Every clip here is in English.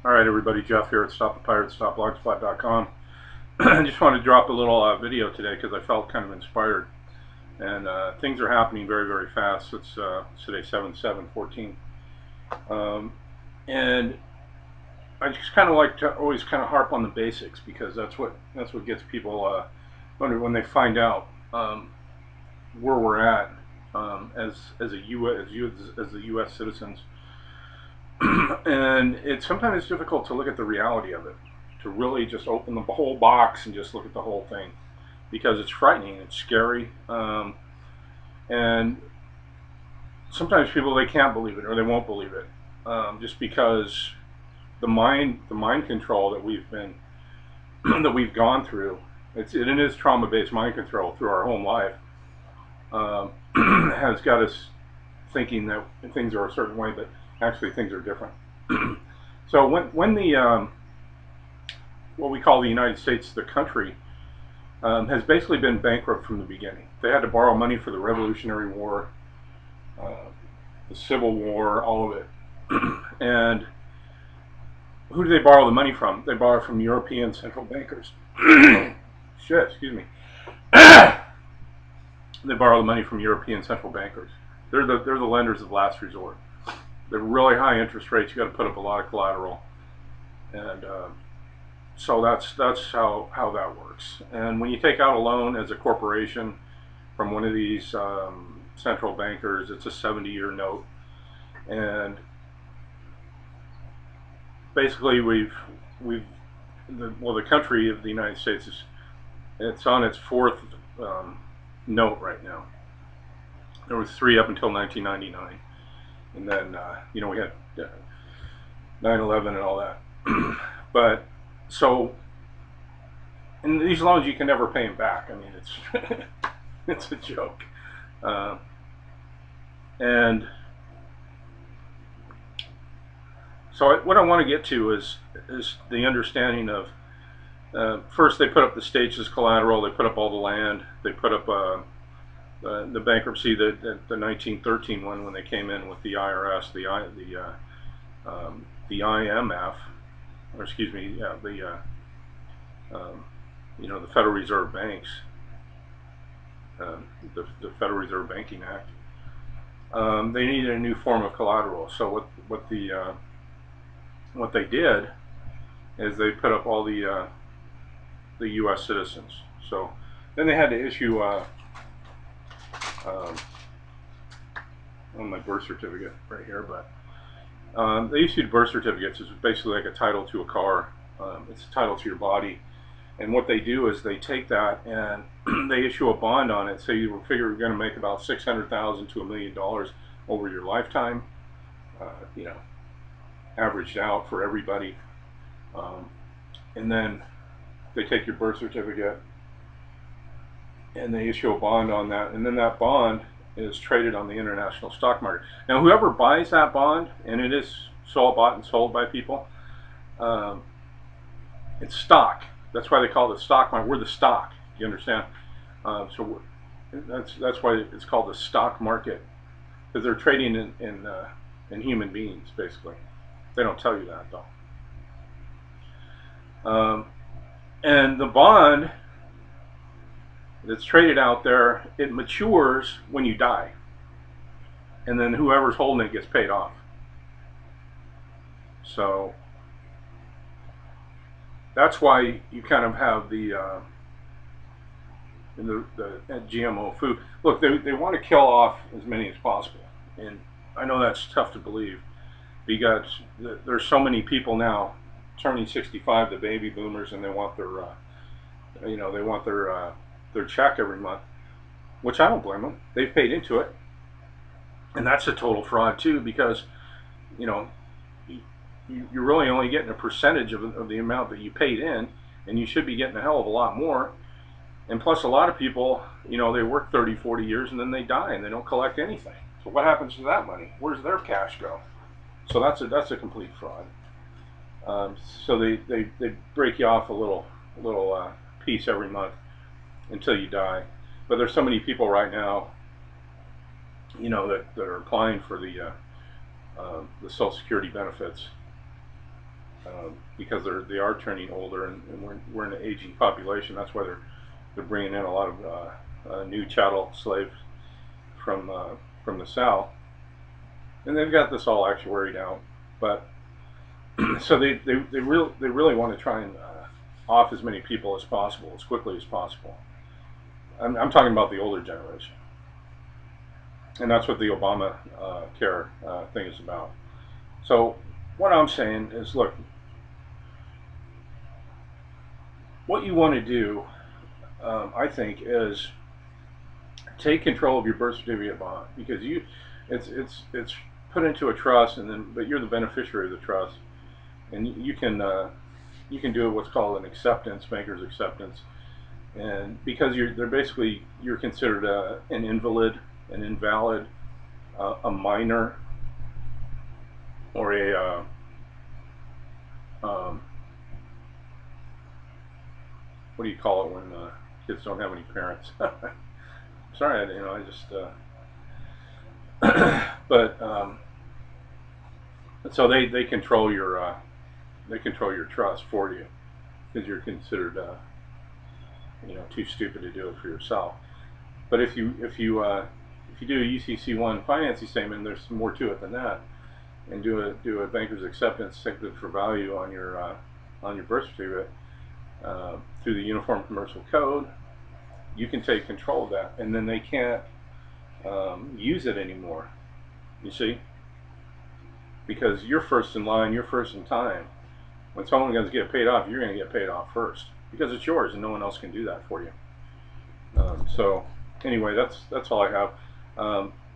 Alright everybody, Jeff here at StopThePirates.blogspot.com. I just wanted to drop a little video today because I felt kind of inspired. And things are happening very, very fast. It's today 7/7/14. And I just kind of like to always kind of harp on the basics, because that's what gets people when they find out where we're at as the U.S. citizens. And sometimes it's difficult to look at the reality of it, to really just open the whole box and just look at the whole thing, because it's frightening, it's scary, and sometimes people, they can't believe it or they won't believe it, just because the mind control that we've gone through, it is trauma-based mind control through our home life, has got us thinking that things are a certain way, but actually things are different. So when the what we call the United States, the country, has basically been bankrupt from the beginning. They had to borrow money for the Revolutionary War, the Civil War, all of it. And who do they borrow the money from? They borrow from European central bankers. Shit, excuse me. They borrow the money from European central bankers. They're the lenders of last resort. They're really high interest rates. You got to put up a lot of collateral, and so that's how that works. And when you take out a loan as a corporation from one of these central bankers, it's a 70-year note, and basically the country of the United States it's on its fourth note right now. There was 3 up until 1999. And then, we had 9/11 and all that. But, so, and these loans, you can never pay them back. I mean, it's, it's a joke. And so what I want to get to is the understanding of, first they put up the states as collateral, they put up all the land, they put up the bankruptcy, the 1913 one, when they came in with the IRS, the IMF, or excuse me, the Federal Reserve banks, the Federal Reserve Banking Act. They needed a new form of collateral. So what they did is they put up all the U.S. citizens. So then they had to issue on my birth certificate right here, but they issued birth certificates. It's basically like a title to a car. It's a title to your body, and what they do is they take that and they issue a bond on it. So you figure you're going to make about $600,000 to $1 million over your lifetime, averaged out for everybody. And then they take your birth certificate and they issue a bond on that, and then that bond is traded on the international stock market. Now, whoever buys that bond, and it is bought and sold by people, it's stock. That's why they call it the stock market. We're the stock. You understand? So that's why it's called the stock market, because they're trading in human beings, basically. They don't tell you that though. And the bond that's traded out there, it matures when you die, and then whoever's holding it gets paid off. So that's why you kind of have the GMO food. Look, they want to kill off as many as possible, and I know that's tough to believe, because there's so many people now turning 65, the baby boomers, and they want their their check every month, which I don't blame them. They've paid into it, and that's a total fraud too, because you're really only getting a percentage of the amount that you paid in, and you should be getting a hell of a lot more. And plus, a lot of people, they work 30-40 years and then they die and they don't collect anything. So what happens to that money? Where's their cash go? So that's a complete fraud. So they break you off a little piece every month until you die. But there's so many people right now, that are applying for the Social Security benefits, because they are turning older, and we're in an aging population. That's why they're bringing in a lot of new chattel slaves from the south, and they've got this all actuaried out. But so they really want to try and off as many people as possible, as quickly as possible. I'm talking about the older generation, and that's what the Obama care thing is about. So what I'm saying is, look, what you want to do, I think, is take control of your birth certificate bond, because it's put into a trust, but you're the beneficiary of the trust, and you can do what's called an acceptance, banker's acceptance, and because you're considered an invalid, an invalid, a minor, or a what do you call it when kids don't have any parents? Sorry, I just but so they control your trust for you, because you're considered too stupid to do it for yourself. But if you do a UCC1 financing statement, there's more to it than that, and do a banker's acceptance statement for value on your birth certificate through the Uniform Commercial Code, you can take control of that, and then they can't use it anymore. You see, because you're first in line, you're first in time. When someone going to get paid off, you're going to get paid off first, because it's yours, and no one else can do that for you. So anyway, that's all I have.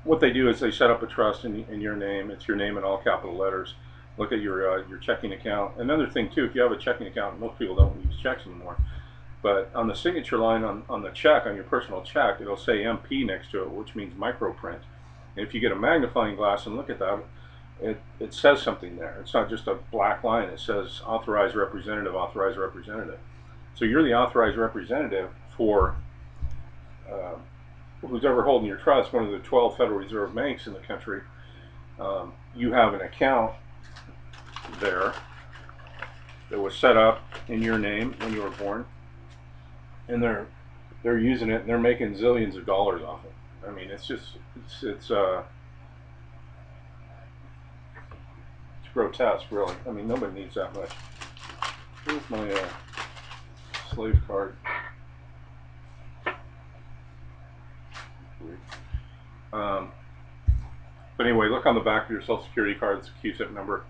What they do is they set up a trust in your name. It's your name in all capital letters. Look at your checking account. Another thing too, if you have a checking account, most people don't use checks anymore, but on the signature line on the check, on your personal check, it'll say MP next to it, which means microprint. And if you get a magnifying glass and look at that, it says something there. It's not just a black line. It says authorized representative, authorized representative. So you're the authorized representative for who's ever holding your trust, one of the 12 Federal Reserve banks in the country. You have an account there that was set up in your name when you were born, and they're using it, and they're making zillions of dollars off it. I mean, it's grotesque, really. I mean, nobody needs that much. Here's my slave card. But anyway, look on the back of your Social Security card. It's a QSIP number.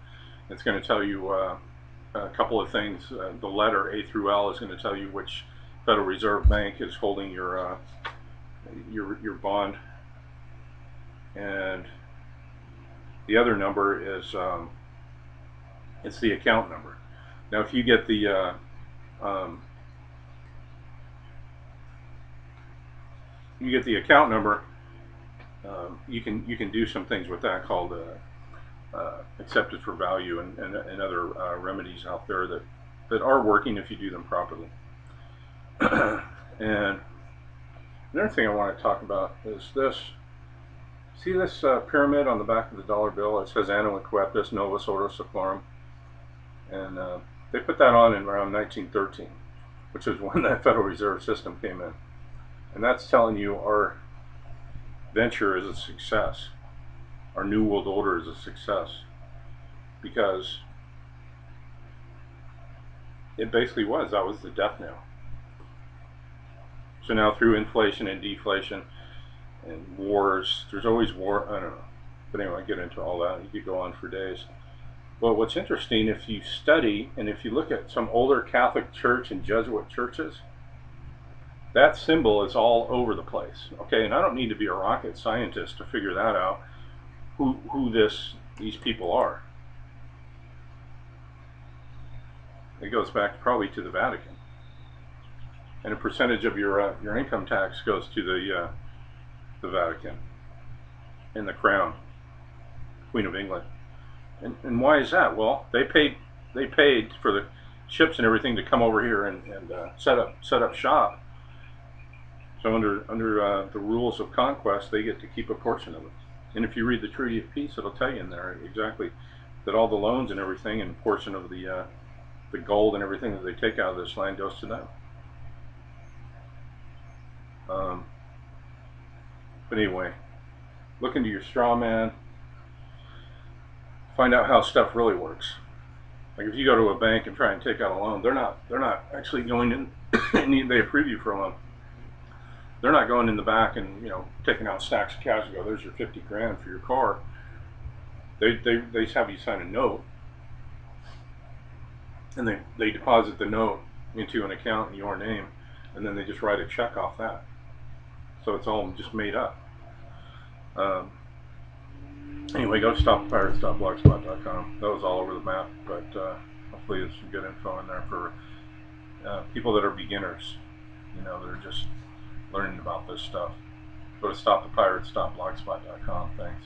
It's going to tell you a couple of things. The letter A through L is going to tell you which Federal Reserve Bank is holding your bond, and the other number is it's the account number. Now, if you get the account number, you can do some things with that called accepted for value, and other remedies out there that are working if you do them properly. And another thing I want to talk about is this. See this pyramid on the back of the dollar bill? It says Anno Inqueptus Novus Ordo Seclorum, and they put that on in around 1913, which is when that Federal Reserve System came in, and that's telling you our venture is a success. Our New World Order is a success, because it basically was. That was the death knell. So now, through inflation and deflation and wars, there's always war. I don't know, but anyway, I get into all that. You could go on for days. But what's interesting, if you study and if you look at some older Catholic Church and Jesuit churches, that symbol is all over the place. Okay, and I don't need to be a rocket scientist to figure that out. Who these people are. It goes back probably to the Vatican, and a percentage of your income tax goes to the Vatican and the Crown, Queen of England. And why is that? Well, they paid for the ships and everything to come over here and set up shop. So under the rules of conquest, they get to keep a portion of it. And if you read the Treaty of Peace, it'll tell you in there exactly that all the loans and everything and a portion of the gold and everything that they take out of this land goes to them. But anyway, look into your straw man. Find out how stuff really works. Like if you go to a bank and try and take out a loan, they're not actually going in and they approve you for a loan. They're not going in the back and taking out stacks of cash and go, there's your 50 grand for your car. They have you sign a note, and they deposit the note into an account in your name, and then they just write a check off that. So it's all just made up. Anyway, go to stoppthepirates.blogspot.com. That was all over the map, but hopefully there's some good info in there for people that are beginners, that are just learning about this stuff. Go to stoppthepirates.blogspot.com. Thanks.